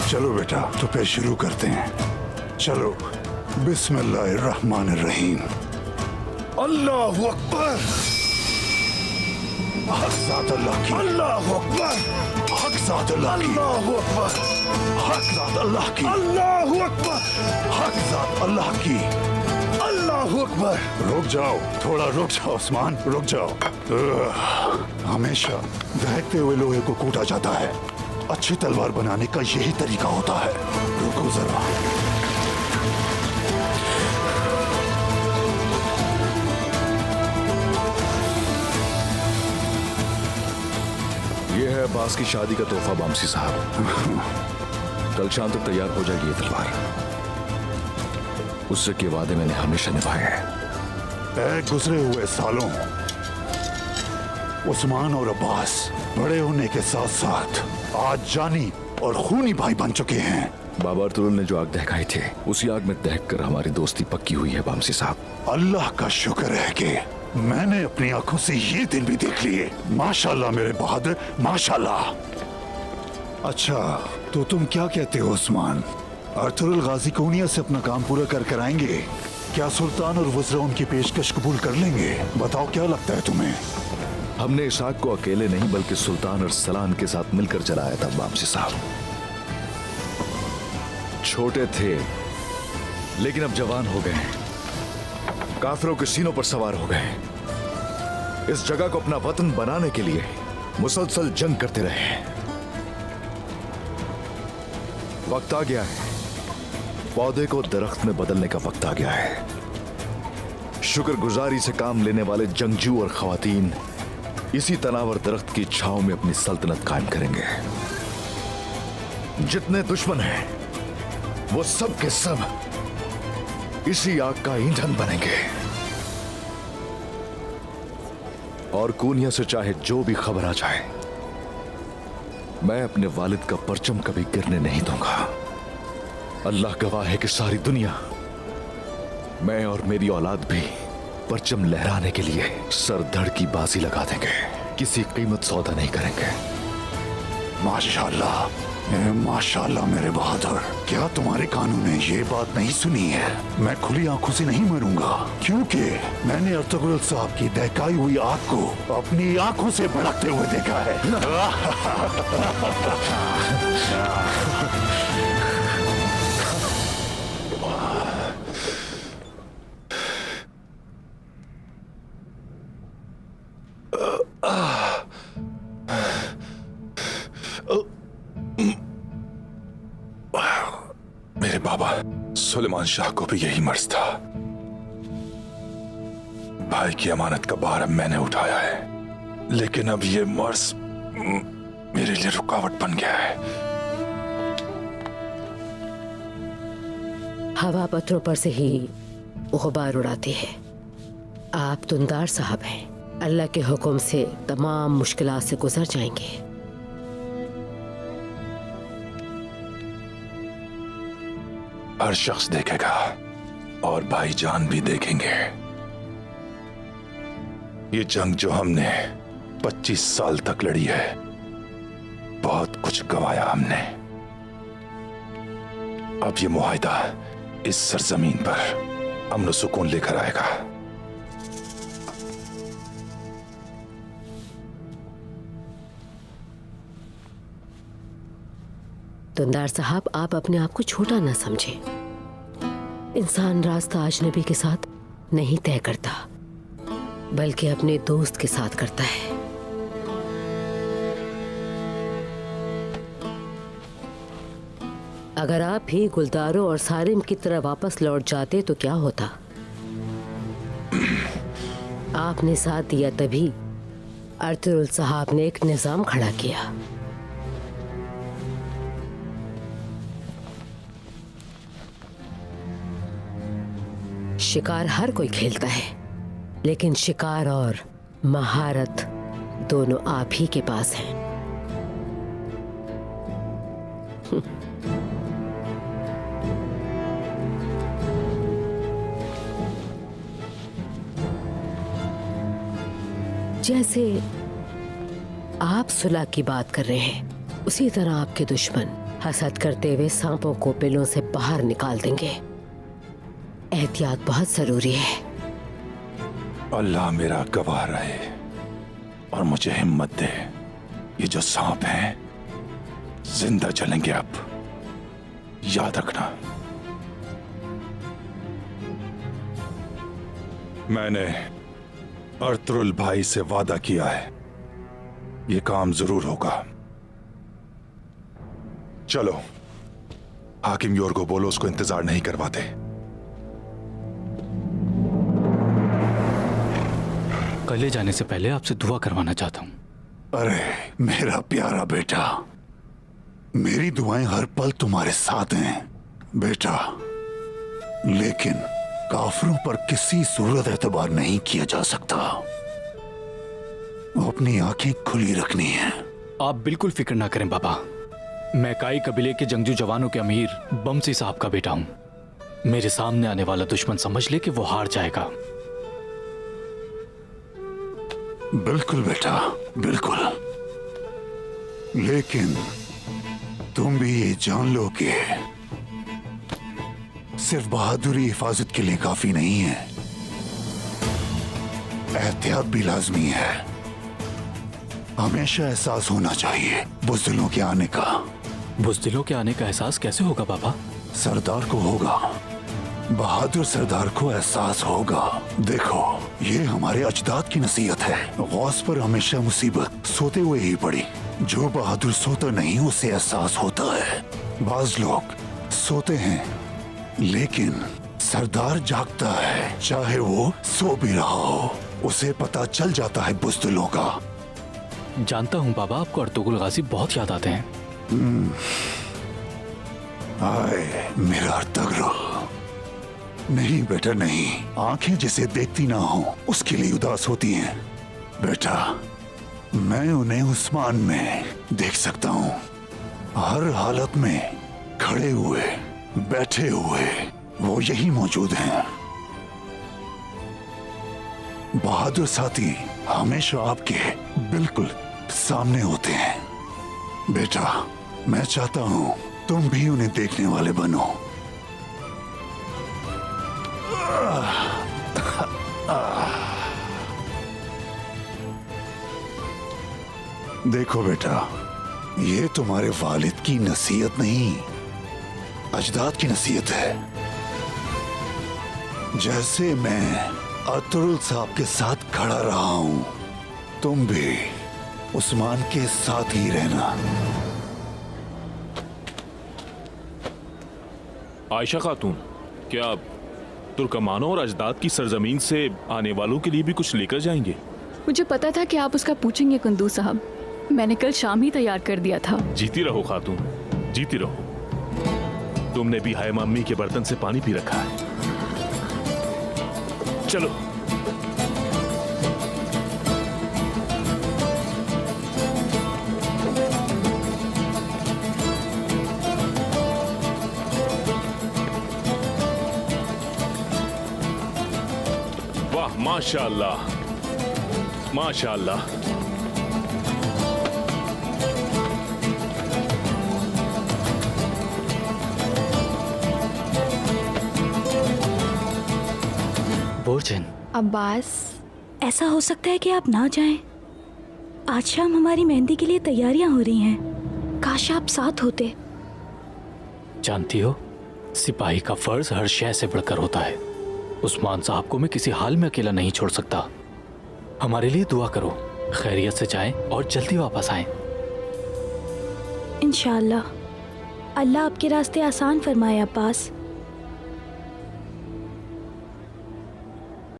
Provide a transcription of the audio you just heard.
चलो बेटा, तो फिर शुरू करते हैं। चलो, बिस्मिल्लाहिर्रहमानिर्रहीम। अल्लाहु अकबर। हक ज़ात अल्लाह की। अल्लाहु अकबर। हक ज़ात अल्लाह की। अल्लाहु अकबर। हक ज़ात अल्लाह की। अल्लाहु अकबर। हक ज़ात अल्लाह की। अल्लाहु अकबर। रुक जाओ, थोड़ा रुक जाओ उस्मान, रुक जाओ। हमेशा दहकते हुए लोहे को कूटा जाता है। अच्छी तलवार बनाने का यही तरीका होता है। रुको जरा। ये है अब्बास की शादी का तोहफा बामसी साहब। कल शाम तक तैयार हो जाएगी ये तलवार। उससे के वादे मैंने हमेशा निभाए हैं। गुजरे हुए सालों उस्मान और अब्बास बड़े होने के साथ साथ आज जानी और खूनी भाई बन चुके हैं। बाबा अर्तुगरुल ने जो आग दहकाई थे, उसी आग में दहक कर हमारी दोस्ती पक्की हुई है बामसी साहब। अल्लाह का शुक्र है कि मैंने अपनी आंखों से ये दिन भी देख लिए। माशाल्लाह मेरे बहादुर, माशाल्लाह। अच्छा, तो तुम क्या कहते हो उस्मान? अर्तुगरुल गाजी कोनिया से अपना काम पूरा कर आएंगे? क्या सुल्तान और वज़रा उनकी पेशकश कबूल कर लेंगे? बताओ, क्या लगता है तुम्हें? हमने इस आग को अकेले नहीं बल्कि सुल्तान और सलान के साथ मिलकर जलाया था बामसी साहब। छोटे थे लेकिन अब जवान हो गए, काफिरों के सीनों पर सवार हो गए। इस जगह को अपना वतन बनाने के लिए मुसलसल जंग करते रहे। वक्त आ गया है, पौधे को दरख्त में बदलने का वक्त आ गया है। शुक्रगुजारी से काम लेने वाले जंगजू और खवातीन इसी तनावर दरख्त की छांव में अपनी सल्तनत कायम करेंगे। जितने दुश्मन हैं वो सब के सब इसी आग का ईंधन बनेंगे। और कोनिया से चाहे जो भी खबर आ जाए, मैं अपने वालिद का परचम कभी गिरने नहीं दूंगा। अल्लाह गवाह है कि सारी दुनिया, मैं और मेरी औलाद भी परचम लहराने के लिए सर धड़ की बाजी लगा देंगे। किसी कीमत सौदा नहीं करेंगे। माशाल्लाह, माशाल्लाह मेरे बहादुर। क्या तुम्हारे कानों ने ये बात नहीं सुनी है? मैं खुली आंखों से नहीं मरूंगा, क्योंकि मैंने अर्तुगरुल साहब की दहकाई हुई आग को अपनी आंखों से भड़कते हुए देखा है। मेरे बाबा सुलेमान शाह को भी यही मर्ज था। भाई की अमानत का भार अब मैंने उठाया है, लेकिन अब ये मर्ज मेरे लिए रुकावट बन गया है। हवा पत्थरों पर से ही गुबार उड़ाती है। आप तुंदार साहब हैं, अल्लाह के हुक्म से तमाम मुश्किलात से गुजर जाएंगे। हर शख्स देखेगा और भाईजान भी देखेंगे। ये जंग जो हमने 25 साल तक लड़ी है, बहुत कुछ गंवाया हमने। अब ये मुआहिदा इस सरजमीन पर अमन सुकून लेकर आएगा। तुंदार साहब, आप अपने आप को छोटा ना समझें। इंसान रास्ता अजनबी के साथ नहीं तय करता, बल्कि अपने दोस्त के साथ करता है। अगर आप भी गुलदारों और सारिम की तरह वापस लौट जाते तो क्या होता? आपने साथ दिया तभी अर्तुगरुल साहब ने एक निजाम खड़ा किया। शिकार हर कोई खेलता है, लेकिन शिकार और महारत दोनों आप ही के पास हैं। जैसे आप सुलह की बात कर रहे हैं, उसी तरह आपके दुश्मन हसद करते हुए सांपों को बिलों से बाहर निकाल देंगे। एहतियात बहुत जरूरी है। अल्लाह मेरा गवाह रहे और मुझे हिम्मत दे। ये जो सांप हैं जिंदा चलेंगे अब, याद रखना। मैंने अर्तुरुल भाई से वादा किया है, ये काम जरूर होगा। चलो, हाकिम योर को बोलो उसको इंतजार नहीं करवाते। कले जाने से पहले आपसे दुआ करवाना चाहता हूं। अरे मेरा प्यारा बेटा, मेरी दुआएं हर पल तुम्हारे साथ हैं बेटा, लेकिन काफिरों पर किसी सूरत एतबार नहीं किया जा सकता। अपनी आंखें खुली रखनी है। आप बिल्कुल फिक्र ना करें बाबा, मैं काई कबीले के जंगजू जवानों के अमीर बमसी साहब का बेटा हूं। मेरे सामने आने वाला दुश्मन समझ ले कि वो हार जाएगा। बिल्कुल बेटा, बिल्कुल, लेकिन तुम भी ये जान लो कि सिर्फ बहादुरी हिफाजत के लिए काफी नहीं है, एहतियात भी लाजमी है। हमेशा एहसास होना चाहिए बुज़दिलों के आने का। बुज़दिलों के आने का एहसास कैसे होगा बाबा? सरदार को होगा, बहादुर सरदार को एहसास होगा। देखो, ये हमारे अजदाद की नसीहत है। गौस पर हमेशा मुसीबत सोते हुए ही पड़ी। जो बहादुर सोता नहीं उसे एहसास होता है। बाज लोग सोते हैं लेकिन सरदार जागता है, चाहे वो सो भी रहा हो, उसे पता चल जाता है बुज़दिलों का। जानता हूं बाबा, आपको अर्तुगरुल गाजी बहुत याद आते हैं। आए मेरा अर्तुगरुल। नहीं बेटा नहीं, आंखें जिसे देखती ना हो उसके लिए उदास होती हैं। बेटा, मैं उन्हें उस्मान में देख सकता हूँ, हर हालत में खड़े हुए बैठे हुए वो यही मौजूद हैं। बहादुर साथी हमेशा आपके बिल्कुल सामने होते हैं। बेटा, मैं चाहता हूँ तुम भी उन्हें देखने वाले बनो। देखो बेटा, ये तुम्हारे वालिद की नसीहत नहीं, अजदाद की नसीहत है। जैसे मैं अर्तुगरुल साहब के साथ खड़ा रहा हूं, तुम भी उस्मान के साथ ही रहना। आयशा खातून, क्या आप तुर्कमानों और अजदाद की सरजमीन से आने वालों के लिए भी कुछ लेकर जाएंगे? मुझे पता था कि आप उसका पूछेंगे कुंदूज साहब। मैंने कल शाम ही तैयार कर दिया था। जीती रहो खातून, जीती रहो। तुमने भी हाय मम्मी के बर्तन से पानी पी रखा है। चलो। वाह, माशाअल्लाह, माशाअल्लाह। बोर्जन, अब्बास, ऐसा हो सकता है कि आप ना जाएं। आज शाम हमारी मेहंदी के लिए तैयारियां हो रही हैं। काश आप साथ होते। जानती हो, सिपाही का फर्ज हर शय से बढ़कर होता है। उस्मान साहब को मैं किसी हाल में अकेला नहीं छोड़ सकता। हमारे लिए दुआ करो, खैरियत से जाएं और जल्दी वापस आएं। इंशाअल्लाह। अल्लाह आपके रास्ते आसान फरमाए अब्बास।